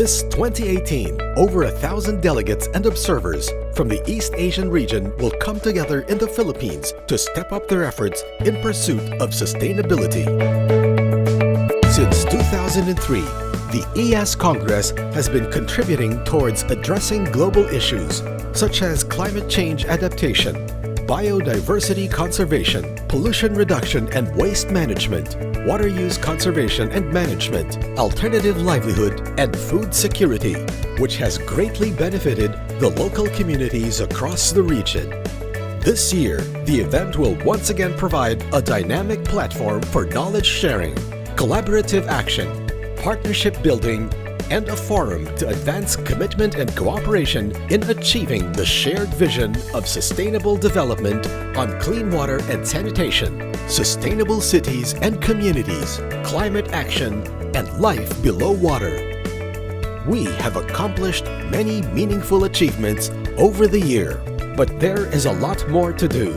This 2018, over 1,000 delegates and observers from the East Asian region will come together in the Philippines to step up their efforts in pursuit of sustainability. Since 2003, the EAS Congress has been contributing towards addressing global issues such as climate change adaptation, biodiversity conservation, pollution reduction and waste management, water use conservation and management, alternative livelihood, and food security, which has greatly benefited the local communities across the region. This year, the event will once again provide a dynamic platform for knowledge sharing, collaborative action, partnership building, and a forum to advance commitment and cooperation in achieving the shared vision of sustainable development on clean water and sanitation, sustainable cities and communities, climate action, and life below water. We have accomplished many meaningful achievements over the year, but there is a lot more to do.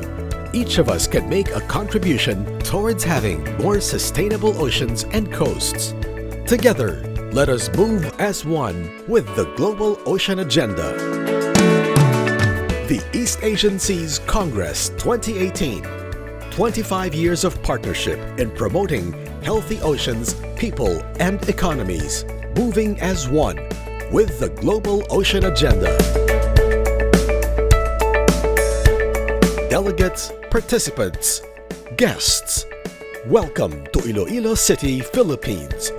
Each of us can make a contribution towards having more sustainable oceans and coasts. Together, let us move as one with the Global Ocean Agenda. The East Asian Seas Congress 2018. 25 years of partnership in promoting healthy oceans, people, and economies. Moving as one with the Global Ocean Agenda. Delegates, participants, guests, welcome to Iloilo City, Philippines.